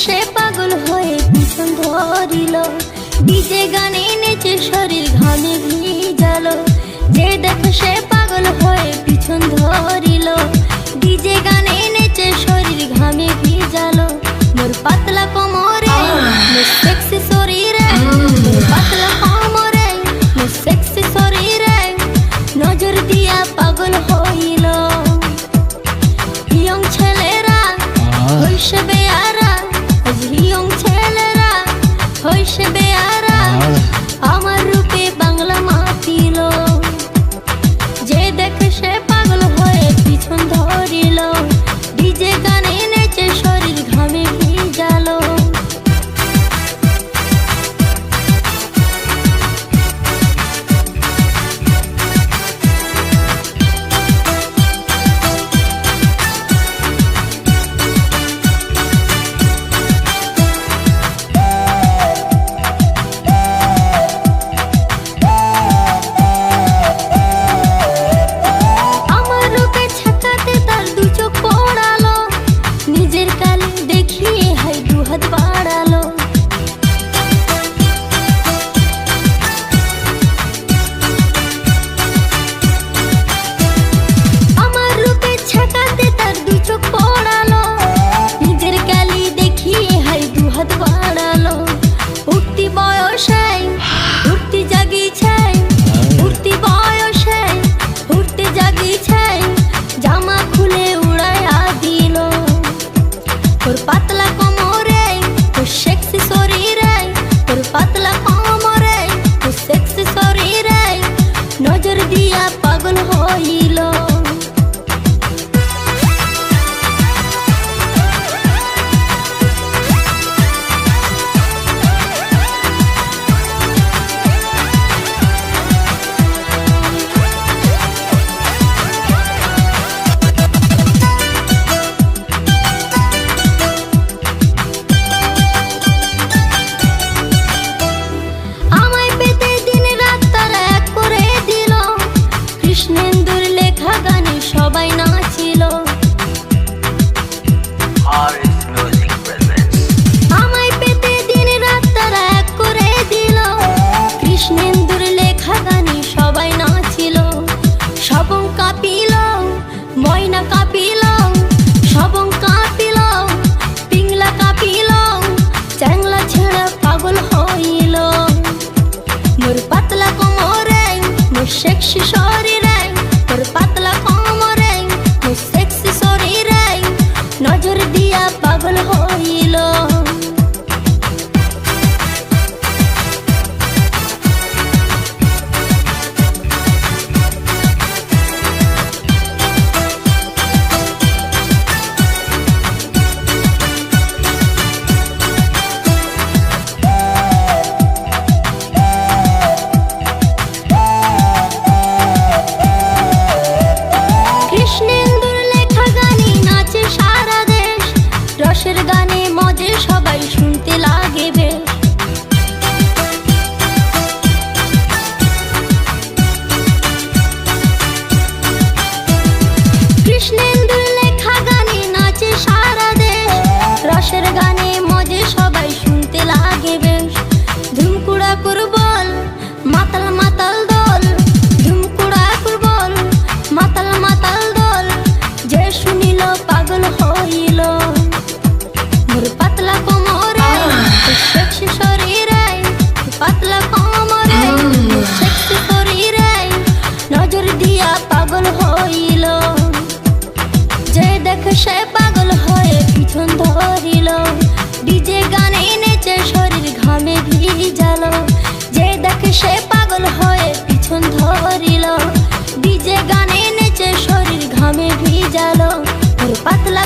সে পাগল হয়ে পিছন ধরিল, ডিজে গানে নেচে শরীর ঘামে ভিজালো। যে দেখে সে পাগল হয়ে পিছন ধরিল, ডিজে গানে নেচে শরীর ঘামে ভিজালো। মোর পাতলা কোমরে মোর সেক্সি শরীরে, মোর পাতলা কোমরে মোর সেক্সি শরীরে নজর দিয়া পাগল হইল। ইয়ং ছেলেরা হইছে বেয়ারা, ইয়ং ছেলেরা হইছে বেয়ারা, আমার রূপে বাংলা মাতিল। যে দেখে সে পাগল হয়ে পিছন ধরিল, ডিজে গানে নেচে শরীর ঘামে ভিজালো। পাতলা কোমরে তোর সেক্সি শরীরে, তোর পাতলা কোমরে তোর সেক্সি শরীরে নজর দিয়া পাগল হইল। কৃষ্ণেন্দুর লেখা গানে সবাই নাচিল, আমায় পেতে দিন রাত তারা এক করে দিল। কৃষ্ণেন্দুর লেখা গানে সবাই নাচিল, সবং কাঁপিল ময়না কাঁপিল, সবং কাঁপিল পিংলা কাঁপিল, চ্যাংলা ছেড়ে পাগল হইল। মোর পাতলা কোমরে মোর সেক্সি শরীরে, তোর পাতলা কোমরে মোর সেক্সি শরীরে নজর দিয়া পাগল হইল। রসের গানে মজে সবাই শুনতে লাগে বেশ, কৃষ্ণেন্দুর লেখা গানে নাচে সারা দেশ। রসের গানে মজে সবাই শুনতে লাগে বেশ, ধুমকুড়া কুরবল মাতাল মাতাল দল, ধুমকুড়া কুরবল মাতাল মাতাল দল, যে শুনিল পাগল হইল। মোর পাতলা কোমরে তোর সেক্সি শরীরে, পাতলা কোমরে তোর সেক্সি শরীরে নজর দিয়া পাগল হইল। যে দেখে সে পাগল হয়ে পিছন ধরিল, ডিজে গানে নেচে শরীর ঘামে ভিজালো। যে দেখে সে পাগল হয়ে পিছন ধরিল, ডিজে গানে নেচে শরীর ঘামে ভিজালো। মোর পাতলা